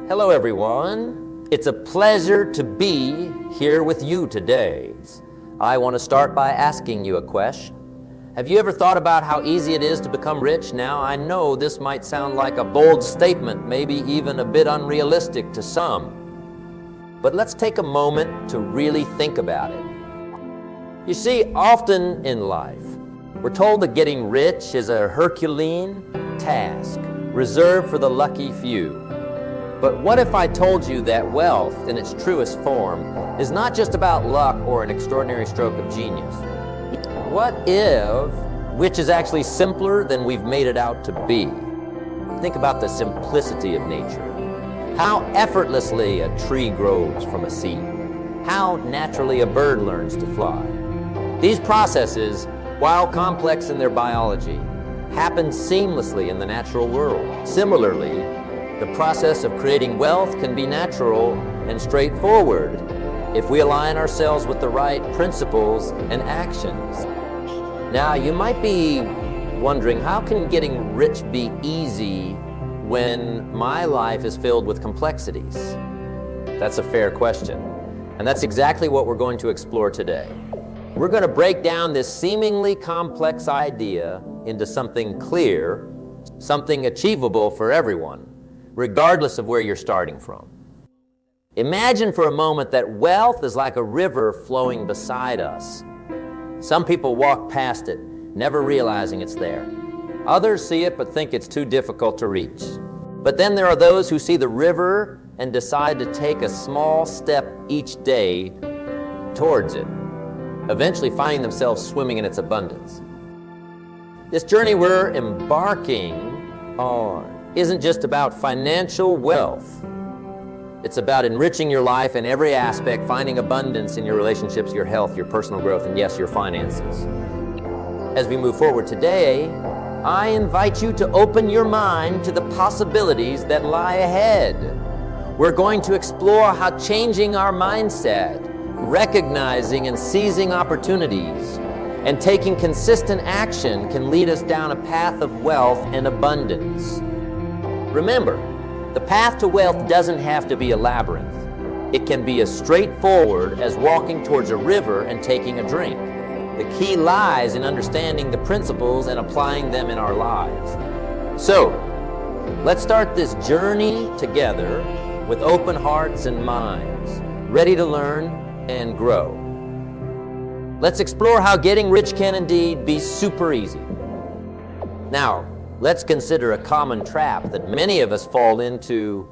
Hello everyone. It's a pleasure to be here with you today. I want to start by asking you a question. Have you ever thought about how easy it is to become rich? Now, I know this might sound like a bold statement, maybe even a bit unrealistic to some. But let's take a moment to really think about it. You see, often in life, we're told that getting rich is a Herculean task, reserved for the lucky few. But what if I told you that wealth, in its truest form, is not just about luck or an extraordinary stroke of genius? What if, which is actually simpler than we've made it out to be? Think about the simplicity of nature. How effortlessly a tree grows from a seed. How naturally a bird learns to fly. These processes, while complex in their biology, happen seamlessly in the natural world. Similarly, the process of creating wealth can be natural and straightforward if we align ourselves with the right principles and actions. Now, you might be wondering, how can getting rich be easy when my life is filled with complexities? That's a fair question, and that's exactly what we're going to explore today. We're going to break down this seemingly complex idea into something clear, something achievable for everyone, regardless of where you're starting from. Imagine for a moment that wealth is like a river flowing beside us. Some people walk past it, never realizing it's there. Others see it but think it's too difficult to reach. But then there are those who see the river and decide to take a small step each day towards it, eventually finding themselves swimming in its abundance. This journey we're embarking on isn't just about financial wealth. It's about enriching your life in every aspect, finding abundance in your relationships, your health, your personal growth, and yes, your finances. As we move forward today, I invite you to open your mind to the possibilities that lie ahead. We're going to explore how changing our mindset, recognizing and seizing opportunities, and taking consistent action can lead us down a path of wealth and abundance. Remember, the path to wealth doesn't have to be a labyrinth. It can be as straightforward as walking towards a river and taking a drink. The key lies in understanding the principles and applying them in our lives. So, let's start this journey together with open hearts and minds, ready to learn and grow. Let's explore how getting rich can indeed be super easy. Now, let's consider a common trap that many of us fall into,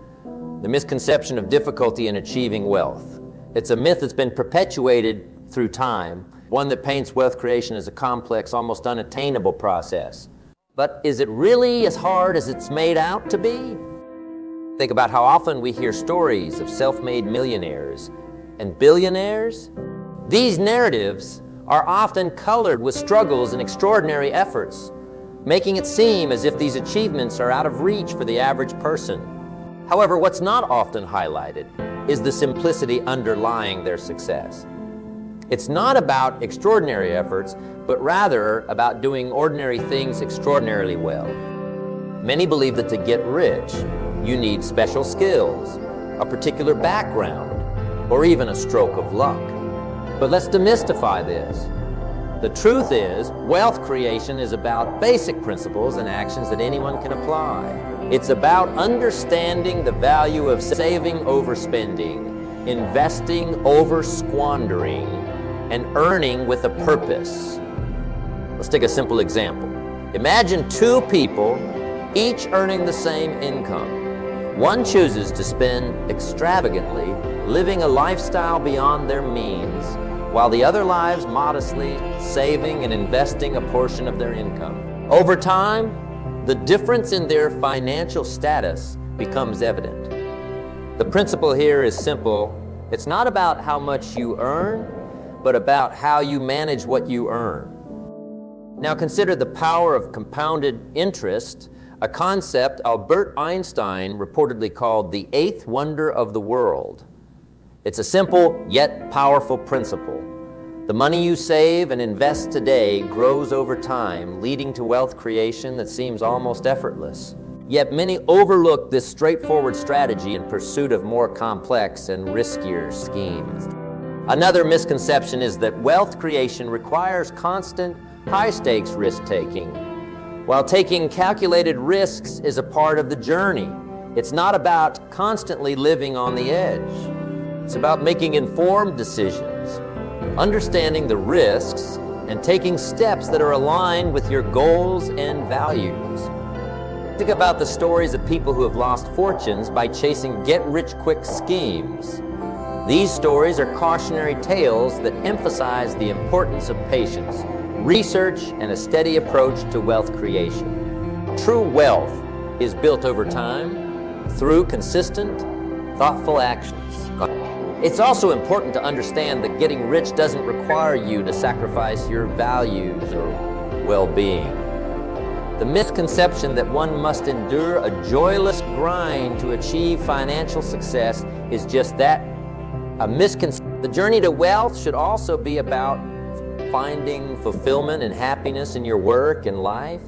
the misconception of difficulty in achieving wealth. It's a myth that's been perpetuated through time, one that paints wealth creation as a complex, almost unattainable process. But is it really as hard as it's made out to be? Think about how often we hear stories of self-made millionaires and billionaires. These narratives are often colored with struggles and extraordinary efforts, making it seem as if these achievements are out of reach for the average person. However, what's not often highlighted is the simplicity underlying their success. It's not about extraordinary efforts, but rather about doing ordinary things extraordinarily well. Many believe that to get rich, you need special skills, a particular background, or even a stroke of luck. But let's demystify this. The truth is, wealth creation is about basic principles and actions that anyone can apply. It's about understanding the value of saving over spending, investing over squandering, and earning with a purpose. Let's take a simple example. Imagine two people, each earning the same income. One chooses to spend extravagantly, living a lifestyle beyond their means, while the other lives modestly, saving and investing a portion of their income. Over time, the difference in their financial status becomes evident. The principle here is simple. It's not about how much you earn, but about how you manage what you earn. Now consider the power of compounded interest, a concept Albert Einstein reportedly called the eighth wonder of the world. It's a simple yet powerful principle. The money you save and invest today grows over time, leading to wealth creation that seems almost effortless. Yet many overlook this straightforward strategy in pursuit of more complex and riskier schemes. Another misconception is that wealth creation requires constant, high-stakes risk-taking. While taking calculated risks is a part of the journey, it's not about constantly living on the edge. It's about making informed decisions, understanding the risks, and taking steps that are aligned with your goals and values. Think about the stories of people who have lost fortunes by chasing get-rich-quick schemes. These stories are cautionary tales that emphasize the importance of patience, research, and a steady approach to wealth creation. True wealth is built over time through consistent, thoughtful actions. It's also important to understand that getting rich doesn't require you to sacrifice your values or well-being. The misconception that one must endure a joyless grind to achieve financial success is just that, a misconception. The journey to wealth should also be about finding fulfillment and happiness in your work and life.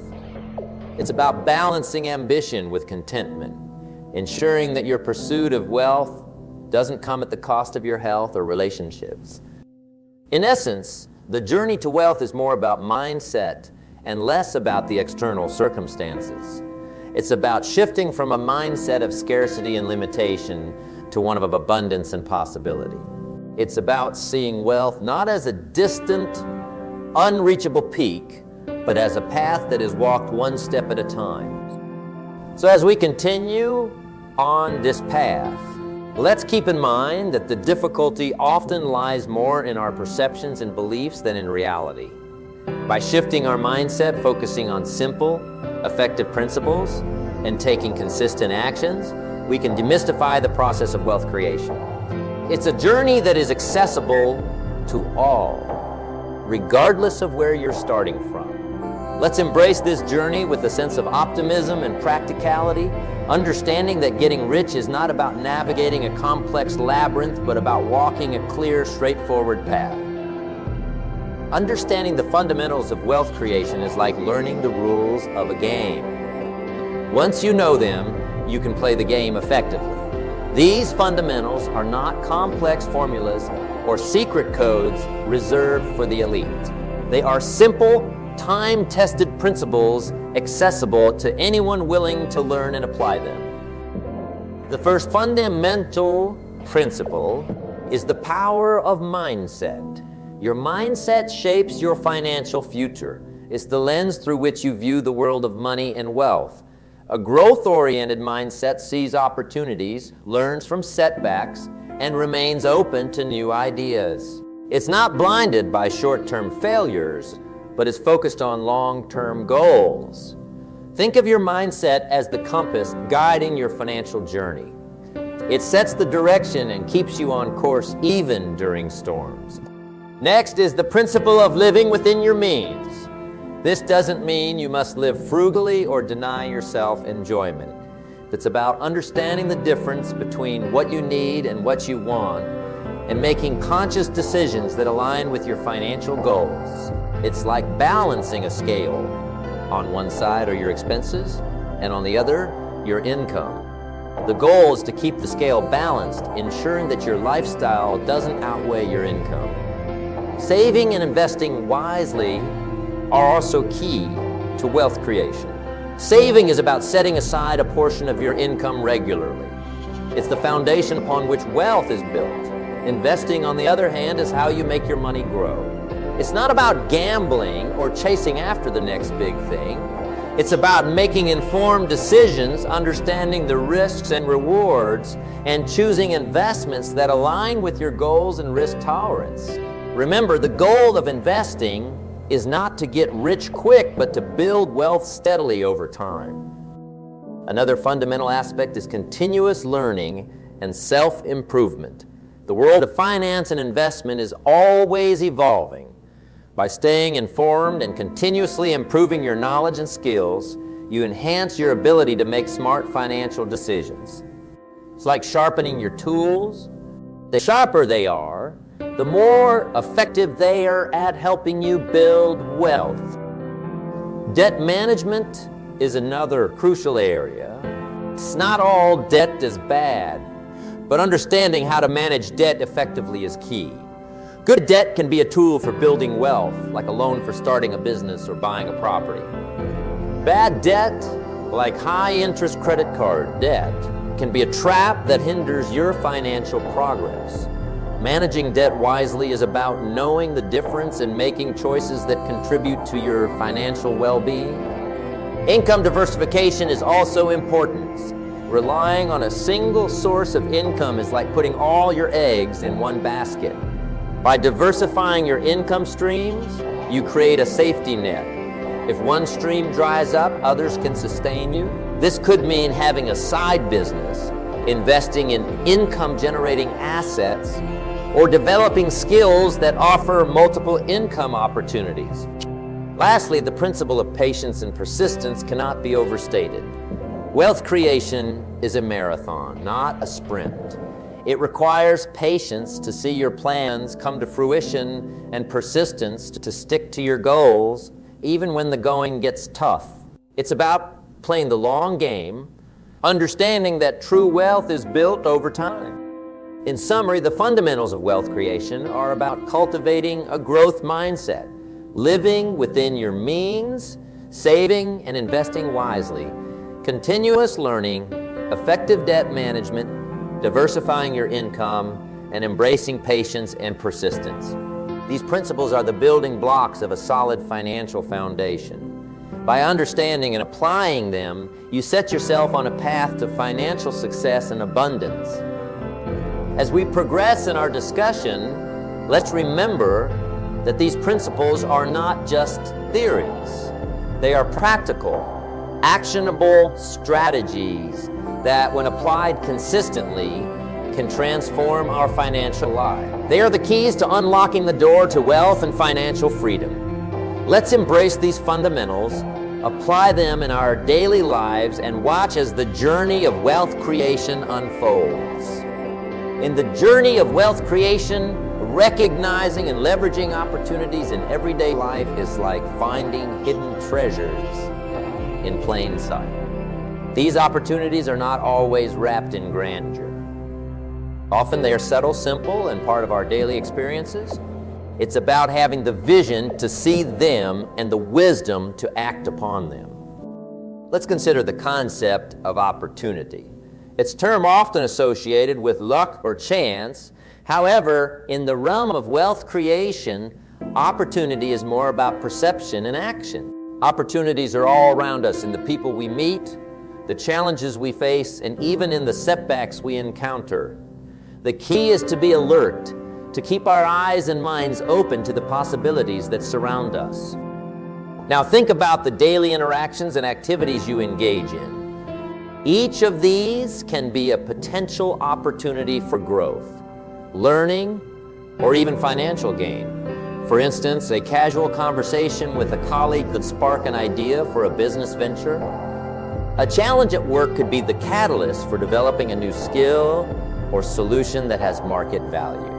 It's about balancing ambition with contentment, ensuring that your pursuit of wealth doesn't come at the cost of your health or relationships. In essence, the journey to wealth is more about mindset and less about the external circumstances. It's about shifting from a mindset of scarcity and limitation to one of abundance and possibility. It's about seeing wealth not as a distant, unreachable peak, but as a path that is walked one step at a time. So as we continue on this path, let's keep in mind that the difficulty often lies more in our perceptions and beliefs than in reality. By shifting our mindset, focusing on simple, effective principles, and taking consistent actions, we can demystify the process of wealth creation. It's a journey that is accessible to all, regardless of where you're starting from. Let's embrace this journey with a sense of optimism and practicality, understanding that getting rich is not about navigating a complex labyrinth, but about walking a clear, straightforward path. Understanding the fundamentals of wealth creation is like learning the rules of a game. Once you know them, you can play the game effectively. These fundamentals are not complex formulas or secret codes reserved for the elite. They are simple, time-tested principles accessible to anyone willing to learn and apply them. The first fundamental principle is the power of mindset. Your mindset shapes your financial future. It's the lens through which you view the world of money and wealth. A growth-oriented mindset sees opportunities, learns from setbacks, and remains open to new ideas. It's not blinded by short-term failures, but is focused on long-term goals. Think of your mindset as the compass guiding your financial journey. It sets the direction and keeps you on course even during storms. Next is the principle of living within your means. This doesn't mean you must live frugally or deny yourself enjoyment. It's about understanding the difference between what you need and what you want and making conscious decisions that align with your financial goals. It's like balancing a scale. On one side are your expenses, and on the other, your income. The goal is to keep the scale balanced, ensuring that your lifestyle doesn't outweigh your income. Saving and investing wisely are also key to wealth creation. Saving is about setting aside a portion of your income regularly. It's the foundation upon which wealth is built. Investing, on the other hand, is how you make your money grow. It's not about gambling or chasing after the next big thing. It's about making informed decisions, understanding the risks and rewards, and choosing investments that align with your goals and risk tolerance. Remember, the goal of investing is not to get rich quick, but to build wealth steadily over time. Another fundamental aspect is continuous learning and self-improvement. The world of finance and investment is always evolving. By staying informed and continuously improving your knowledge and skills, you enhance your ability to make smart financial decisions. It's like sharpening your tools. The sharper they are, the more effective they are at helping you build wealth. Debt management is another crucial area. It's not all debt is bad, but understanding how to manage debt effectively is key. Good debt can be a tool for building wealth, like a loan for starting a business or buying a property. Bad debt, like high-interest credit card debt, can be a trap that hinders your financial progress. Managing debt wisely is about knowing the difference and making choices that contribute to your financial well-being. Income diversification is also important. Relying on a single source of income is like putting all your eggs in one basket. By diversifying your income streams, you create a safety net. If one stream dries up, others can sustain you. This could mean having a side business, investing in income-generating assets, or developing skills that offer multiple income opportunities. Lastly, the principle of patience and persistence cannot be overstated. Wealth creation is a marathon, not a sprint. It requires patience to see your plans come to fruition and persistence to stick to your goals even when the going gets tough. It's about playing the long game, understanding that true wealth is built over time. In summary, the fundamentals of wealth creation are about cultivating a growth mindset, living within your means, saving and investing wisely, continuous learning, effective debt management, diversifying your income, and embracing patience and persistence. These principles are the building blocks of a solid financial foundation. By understanding and applying them, you set yourself on a path to financial success and abundance. As we progress in our discussion, let's remember that these principles are not just theories. They are practical, actionable strategies that, when applied consistently, can transform our financial lives. They are the keys to unlocking the door to wealth and financial freedom. Let's embrace these fundamentals, apply them in our daily lives, and watch as the journey of wealth creation unfolds. In the journey of wealth creation, recognizing and leveraging opportunities in everyday life is like finding hidden treasures in plain sight. These opportunities are not always wrapped in grandeur. Often they are subtle, simple, and part of our daily experiences. It's about having the vision to see them and the wisdom to act upon them. Let's consider the concept of opportunity. It's a term often associated with luck or chance. However, in the realm of wealth creation, opportunity is more about perception and action. Opportunities are all around us in the people we meet, the challenges we face, and even in the setbacks we encounter. The key is to be alert, to keep our eyes and minds open to the possibilities that surround us. Now think about the daily interactions and activities you engage in. Each of these can be a potential opportunity for growth, learning, or even financial gain. For instance, a casual conversation with a colleague could spark an idea for a business venture. A challenge at work could be the catalyst for developing a new skill or solution that has market value.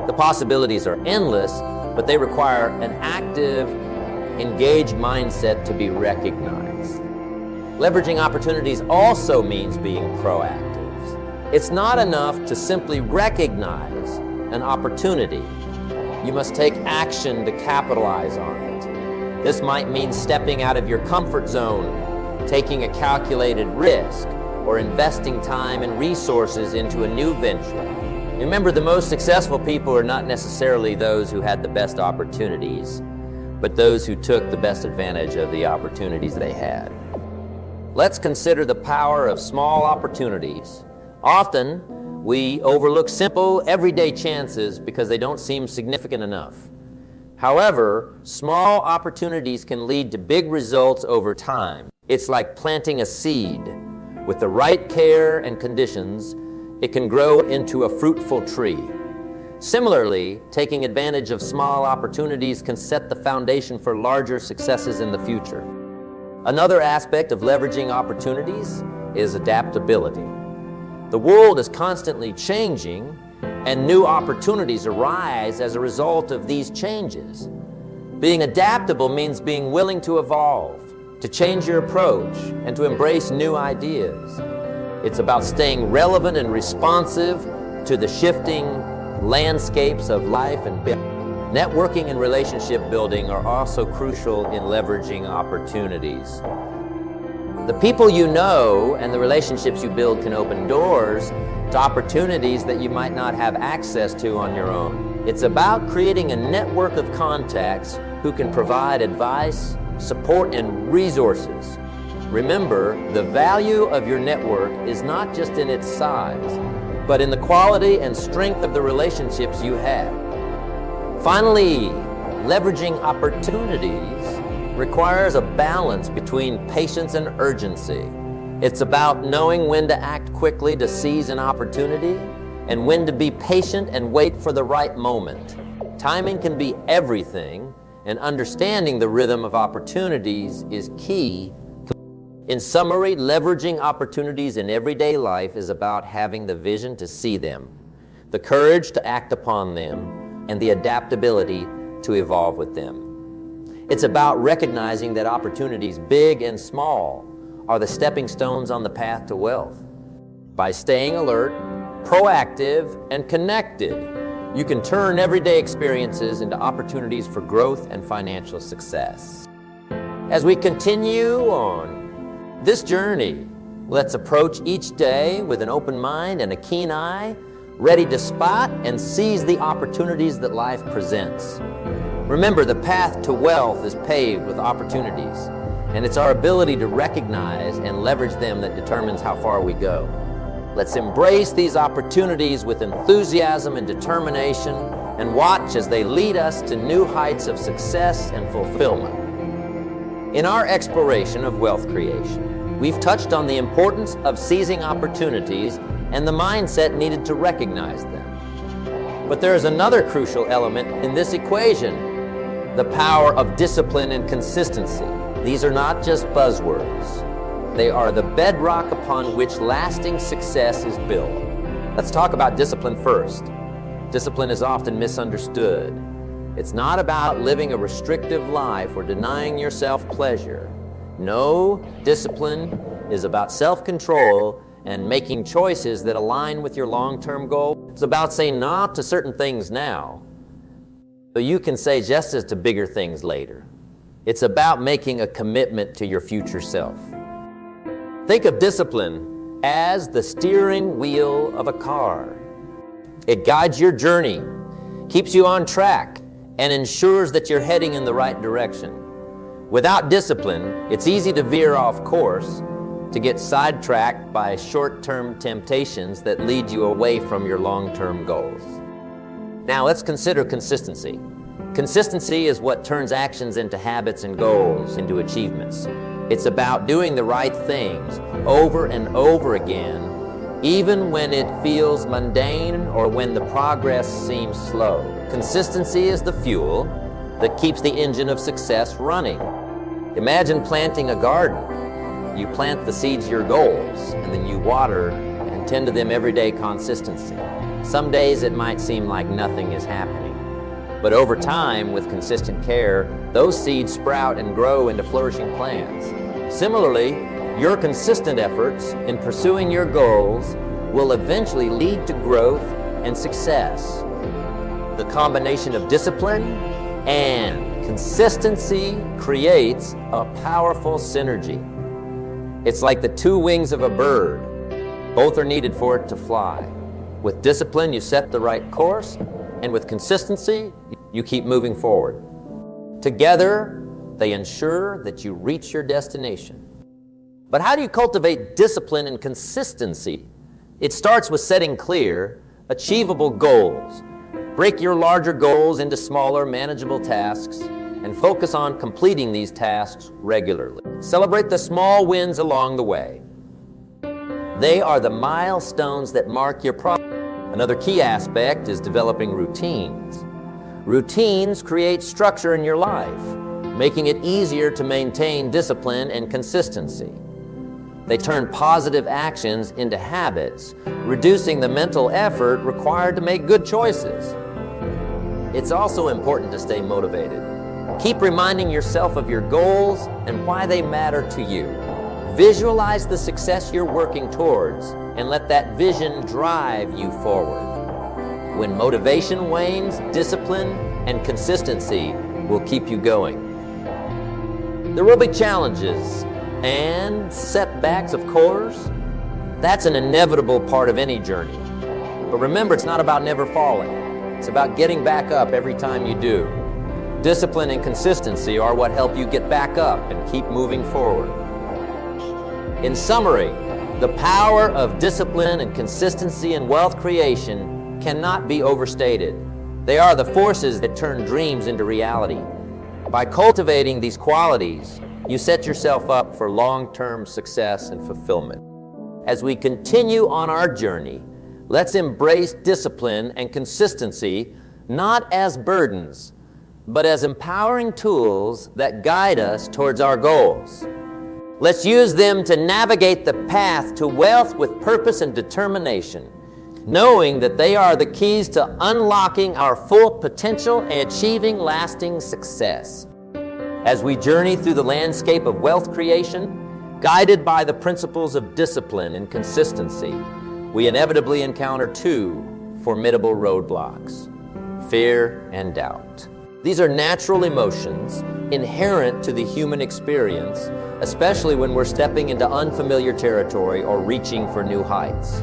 The possibilities are endless, but they require an active, engaged mindset to be recognized. Leveraging opportunities also means being proactive. It's not enough to simply recognize an opportunity. You must take action to capitalize on it. This might mean stepping out of your comfort zone, taking a calculated risk, or investing time and resources into a new venture. Remember, the most successful people are not necessarily those who had the best opportunities, but those who took the best advantage of the opportunities they had. Let's consider the power of small opportunities. Often, we overlook simple, everyday chances because they don't seem significant enough. However, small opportunities can lead to big results over time. It's like planting a seed. With the right care and conditions, it can grow into a fruitful tree. Similarly, taking advantage of small opportunities can set the foundation for larger successes in the future. Another aspect of leveraging opportunities is adaptability. The world is constantly changing, and new opportunities arise as a result of these changes. Being adaptable means being willing to evolve, to change your approach, and to embrace new ideas. It's about staying relevant and responsive to the shifting landscapes of life and business. Networking and relationship building are also crucial in leveraging opportunities. The people you know and the relationships you build can open doors to opportunities that you might not have access to on your own. It's about creating a network of contacts who can provide advice, support, and resources. Remember, the value of your network is not just in its size, but in the quality and strength of the relationships you have. Finally, leveraging opportunities requires a balance between patience and urgency. It's about knowing when to act quickly to seize an opportunity and when to be patient and wait for the right moment. Timing can be everything, and understanding the rhythm of opportunities is key. In summary, leveraging opportunities in everyday life is about having the vision to see them, the courage to act upon them, and the adaptability to evolve with them. It's about recognizing that opportunities, big and small, are the stepping stones on the path to wealth. By staying alert, proactive, and connected, you can turn everyday experiences into opportunities for growth and financial success. As we continue on this journey, let's approach each day with an open mind and a keen eye, ready to spot and seize the opportunities that life presents. Remember, the path to wealth is paved with opportunities, and it's our ability to recognize and leverage them that determines how far we go. Let's embrace these opportunities with enthusiasm and determination, and watch as they lead us to new heights of success and fulfillment. In our exploration of wealth creation, we've touched on the importance of seizing opportunities and the mindset needed to recognize them. But there is another crucial element in this equation: the power of discipline and consistency. These are not just buzzwords. They are the bedrock upon which lasting success is built. Let's talk about discipline first. Discipline is often misunderstood. It's not about living a restrictive life or denying yourself pleasure. No, discipline is about self-control and making choices that align with your long-term goal. It's about saying no to certain things now, so you can say yes to bigger things later. It's about making a commitment to your future self. Think of discipline as the steering wheel of a car. It guides your journey, keeps you on track, and ensures that you're heading in the right direction. Without discipline, it's easy to veer off course, to get sidetracked by short-term temptations that lead you away from your long-term goals. Now let's consider consistency. Consistency is what turns actions into habits and goals into achievements. It's about doing the right things over and over again, even when it feels mundane or when the progress seems slow. Consistency is the fuel that keeps the engine of success running. Imagine planting a garden. You plant the seeds of your goals, and then you water and tend to them every day consistently. Some days it might seem like nothing is happening, but over time, with consistent care, those seeds sprout and grow into flourishing plants. Similarly, your consistent efforts in pursuing your goals will eventually lead to growth and success. The combination of discipline and consistency creates a powerful synergy. It's like the two wings of a bird. Both are needed for it to fly. With discipline, you set the right course, and with consistency, you keep moving forward. Together, they ensure that you reach your destination. But how do you cultivate discipline and consistency? It starts with setting clear, achievable goals. Break your larger goals into smaller, manageable tasks, and focus on completing these tasks regularly. Celebrate the small wins along the way. They are the milestones that mark your progress. Another key aspect is developing routines. Routines create structure in your life, making it easier to maintain discipline and consistency. They turn positive actions into habits, reducing the mental effort required to make good choices. It's also important to stay motivated. Keep reminding yourself of your goals and why they matter to you. Visualize the success you're working towards and let that vision drive you forward. When motivation wanes, discipline and consistency will keep you going. There will be challenges and setbacks, of course. That's an inevitable part of any journey. But remember, it's not about never falling. It's about getting back up every time you do. Discipline and consistency are what help you get back up and keep moving forward. In summary, the power of discipline and consistency in wealth creation cannot be overstated. They are the forces that turn dreams into reality. By cultivating these qualities, you set yourself up for long-term success and fulfillment. As we continue on our journey, let's embrace discipline and consistency not as burdens, but as empowering tools that guide us towards our goals. Let's use them to navigate the path to wealth with purpose and determination, knowing that they are the keys to unlocking our full potential and achieving lasting success. As we journey through the landscape of wealth creation, guided by the principles of discipline and consistency, we inevitably encounter two formidable roadblocks: fear and doubt. These are natural emotions inherent to the human experience, especially when we're stepping into unfamiliar territory or reaching for new heights.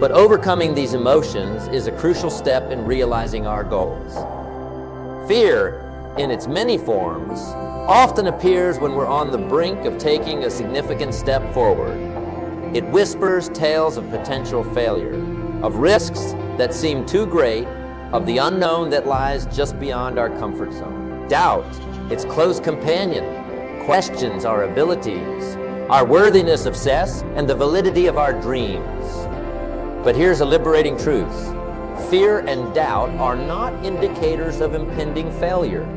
But overcoming these emotions is a crucial step in realizing our goals. Fear, in its many forms, often appears when we're on the brink of taking a significant step forward. It whispers tales of potential failure, of risks that seem too great, of the unknown that lies just beyond our comfort zone. Doubt, its close companion, questions our abilities, our worthiness of success, and the validity of our dreams. But here's a liberating truth. Fear and doubt are not indicators of impending failure.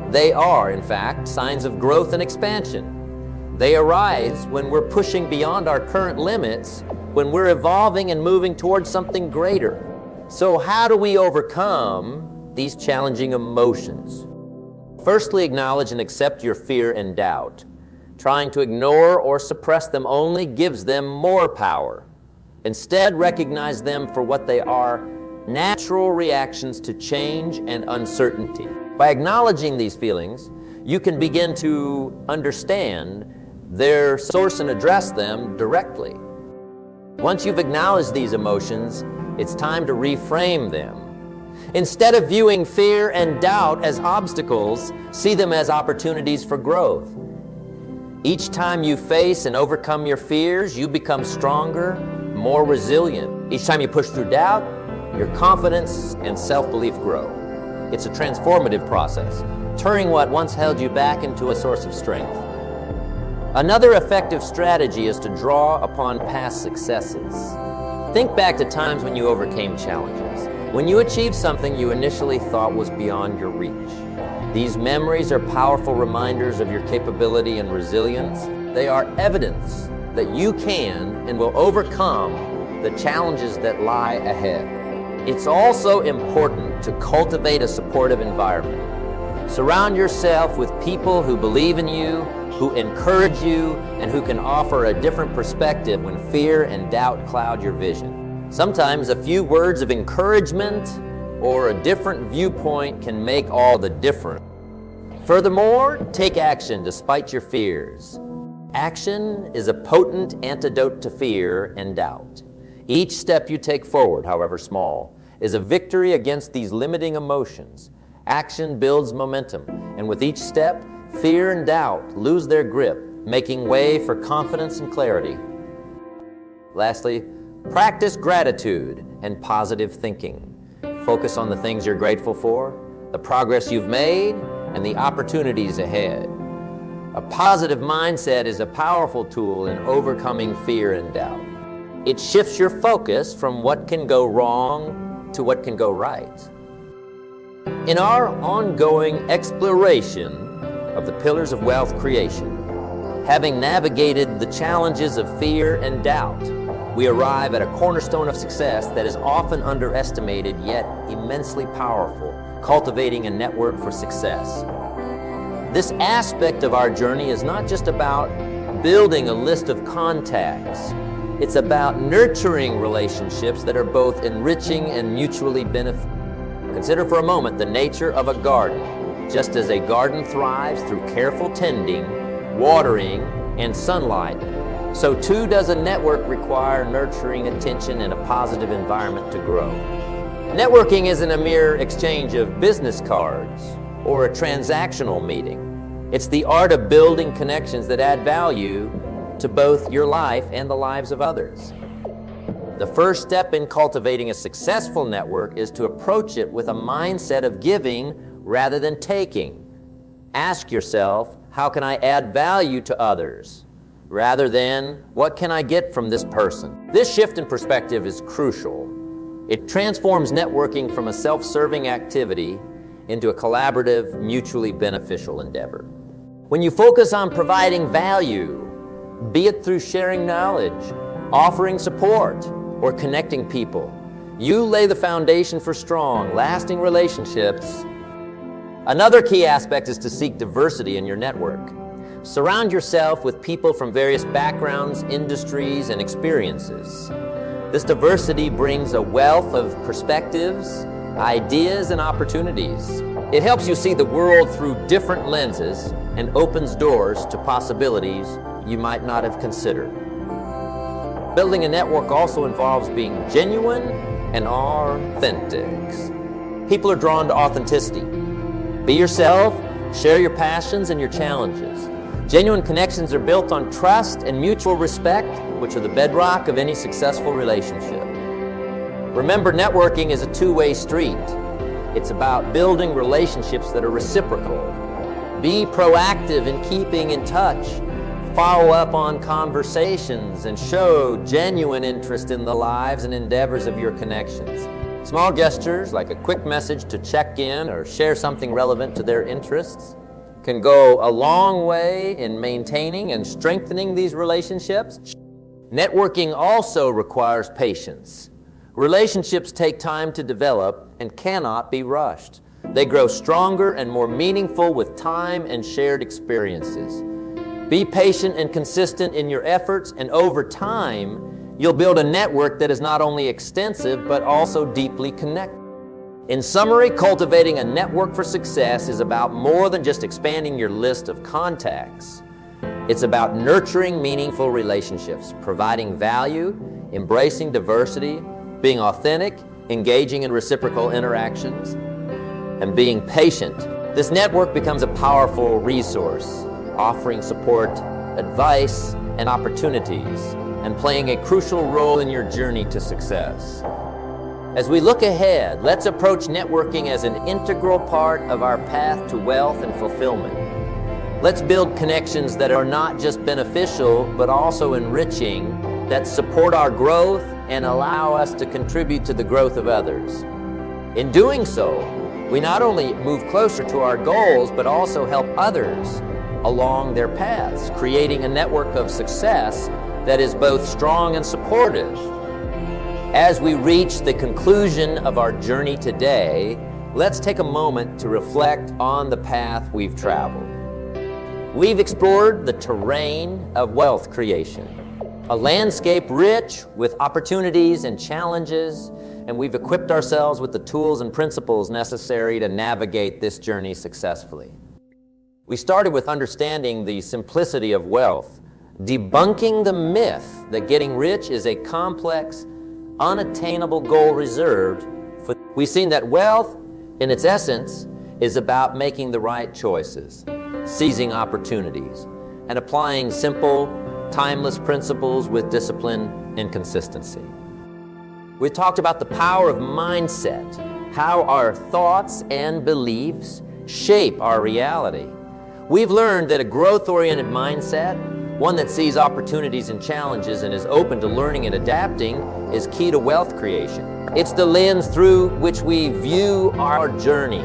They are, in fact, signs of growth and expansion. They arise when we're pushing beyond our current limits, when we're evolving and moving towards something greater. So how do we overcome these challenging emotions? Firstly, acknowledge and accept your fear and doubt. Trying to ignore or suppress them only gives them more power. Instead, recognize them for what they are: natural reactions to change and uncertainty. By acknowledging these feelings, you can begin to understand their source and address them directly. Once you've acknowledged these emotions, it's time to reframe them. Instead of viewing fear and doubt as obstacles, see them as opportunities for growth. Each time you face and overcome your fears, you become stronger, more resilient. Each time you push through doubt, your confidence and self-belief grow. It's a transformative process, turning what once held you back into a source of strength. Another effective strategy is to draw upon past successes. Think back to times when you overcame challenges, when you achieved something you initially thought was beyond your reach. These memories are powerful reminders of your capability and resilience. They are evidence that you can and will overcome the challenges that lie ahead. It's also important to cultivate a supportive environment. Surround yourself with people who believe in you, who encourage you, and who can offer a different perspective when fear and doubt cloud your vision. Sometimes a few words of encouragement or a different viewpoint can make all the difference. Furthermore, take action despite your fears. Action is a potent antidote to fear and doubt. Each step you take forward, however small, is a victory against these limiting emotions. Action builds momentum, and with each step, fear and doubt lose their grip, making way for confidence and clarity. Lastly, practice gratitude and positive thinking. Focus on the things you're grateful for, the progress you've made, and the opportunities ahead. A positive mindset is a powerful tool in overcoming fear and doubt. It shifts your focus from what can go wrong to what can go right. In our ongoing exploration of the pillars of wealth creation, having navigated the challenges of fear and doubt, we arrive at a cornerstone of success that is often underestimated yet immensely powerful: cultivating a network for success. This aspect of our journey is not just about building a list of contacts. It's about nurturing relationships that are both enriching and mutually beneficial. Consider for a moment the nature of a garden. Just as a garden thrives through careful tending, watering, and sunlight, so too does a network require nurturing attention and a positive environment to grow. Networking isn't a mere exchange of business cards or a transactional meeting. It's the art of building connections that add value to both your life and the lives of others. The first step in cultivating a successful network is to approach it with a mindset of giving rather than taking. Ask yourself, how can I add value to others? Rather than, what can I get from this person? This shift in perspective is crucial. It transforms networking from a self-serving activity into a collaborative, mutually beneficial endeavor. When you focus on providing value, be it through sharing knowledge, offering support, or connecting people, you lay the foundation for strong, lasting relationships. Another key aspect is to seek diversity in your network. Surround yourself with people from various backgrounds, industries, and experiences. This diversity brings a wealth of perspectives, ideas, and opportunities. It helps you see the world through different lenses and opens doors to possibilities you might not have considered. Building a network also involves being genuine and authentic. People are drawn to authenticity. Be yourself, share your passions and your challenges. Genuine connections are built on trust and mutual respect, which are the bedrock of any successful relationship. Remember, networking is a two-way street. It's about building relationships that are reciprocal. Be proactive in keeping in touch. Follow up on conversations and show genuine interest in the lives and endeavors of your connections. Small gestures like a quick message to check in or share something relevant to their interests can go a long way in maintaining and strengthening these relationships. Networking also requires patience. Relationships take time to develop and cannot be rushed. They grow stronger and more meaningful with time and shared experiences. Be patient and consistent in your efforts, and over time, you'll build a network that is not only extensive, but also deeply connected. In summary, cultivating a network for success is about more than just expanding your list of contacts. It's about nurturing meaningful relationships, providing value, embracing diversity, being authentic, engaging in reciprocal interactions, and being patient. This network becomes a powerful resource, offering support, advice, and opportunities, and playing a crucial role in your journey to success. As we look ahead, let's approach networking as an integral part of our path to wealth and fulfillment. Let's build connections that are not just beneficial, but also enriching, that support our growth and allow us to contribute to the growth of others. In doing so, we not only move closer to our goals, but also help others along their paths, creating a network of success that is both strong and supportive. As we reach the conclusion of our journey today, let's take a moment to reflect on the path we've traveled. We've explored the terrain of wealth creation, a landscape rich with opportunities and challenges, and we've equipped ourselves with the tools and principles necessary to navigate this journey successfully. We started with understanding the simplicity of wealth, debunking the myth that getting rich is a complex, unattainable goal reserved for. We've seen that wealth, in its essence, is about making the right choices, seizing opportunities, and applying simple, timeless principles with discipline and consistency. We talked about the power of mindset, how our thoughts and beliefs shape our reality. We've learned that a growth-oriented mindset, one that sees opportunities and challenges and is open to learning and adapting, is key to wealth creation. It's the lens through which we view our journey,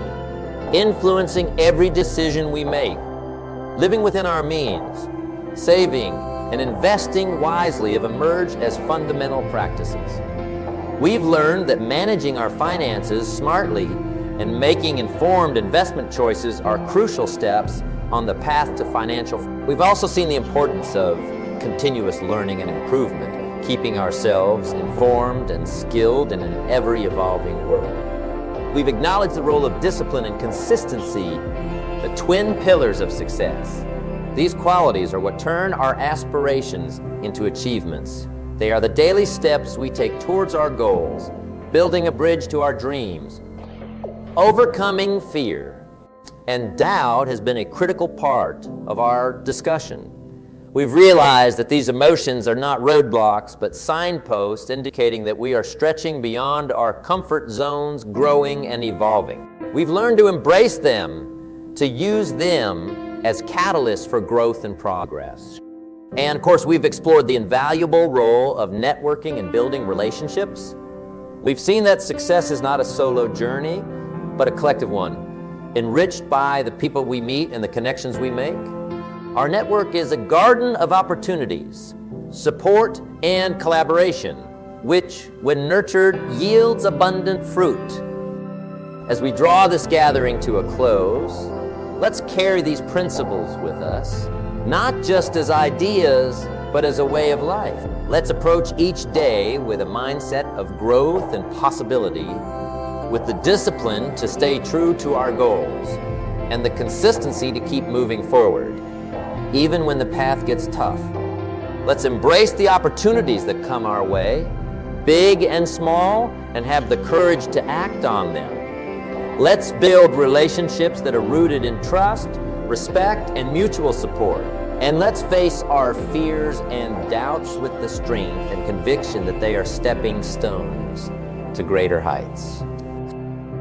influencing every decision we make. Living within our means, saving, and investing wisely have emerged as fundamental practices. We've learned that managing our finances smartly and making informed investment choices are crucial steps on the path to financial. We've also seen the importance of continuous learning and improvement, keeping ourselves informed and skilled in an ever-evolving world. We've acknowledged the role of discipline and consistency, the twin pillars of success. These qualities are what turn our aspirations into achievements. They are the daily steps we take towards our goals, building a bridge to our dreams. Overcoming fear and doubt has been a critical part of our discussion. We've realized that these emotions are not roadblocks, but signposts indicating that we are stretching beyond our comfort zones, growing and evolving. We've learned to embrace them, to use them as catalysts for growth and progress. And of course, we've explored the invaluable role of networking and building relationships. We've seen that success is not a solo journey, but a collective one, enriched by the people we meet and the connections we make. Our network is a garden of opportunities, support, and collaboration, which, when nurtured, yields abundant fruit. As we draw this gathering to a close, let's carry these principles with us, not just as ideas, but as a way of life. Let's approach each day with a mindset of growth and possibility, with the discipline to stay true to our goals, and the consistency to keep moving forward, even when the path gets tough. Let's embrace the opportunities that come our way, big and small, and have the courage to act on them. Let's build relationships that are rooted in trust, respect, and mutual support. And let's face our fears and doubts with the strength and conviction that they are stepping stones to greater heights.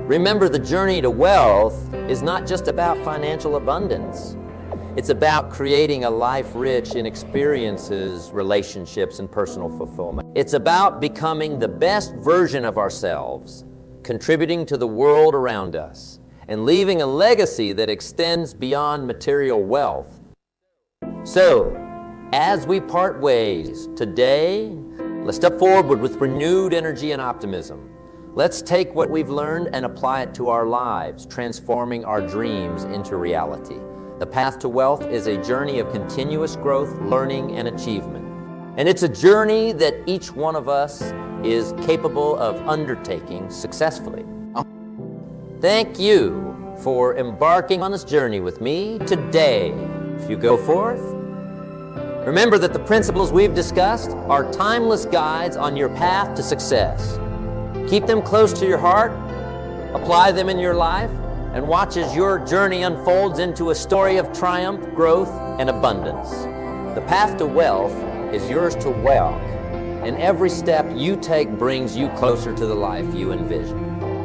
Remember, the journey to wealth is not just about financial abundance. It's about creating a life rich in experiences, relationships, and personal fulfillment. It's about becoming the best version of ourselves, contributing to the world around us, and leaving a legacy that extends beyond material wealth. So, as we part ways today, let's step forward with renewed energy and optimism. Let's take what we've learned and apply it to our lives, transforming our dreams into reality. The path to wealth is a journey of continuous growth, learning, and achievement. And it's a journey that each one of us is capable of undertaking successfully. Thank you for embarking on this journey with me today. If you go forth, remember that the principles we've discussed are timeless guides on your path to success. Keep them close to your heart, apply them in your life, and watch as your journey unfolds into a story of triumph, growth, and abundance. The path to wealth is yours to walk, and every step you take brings you closer to the life you envision.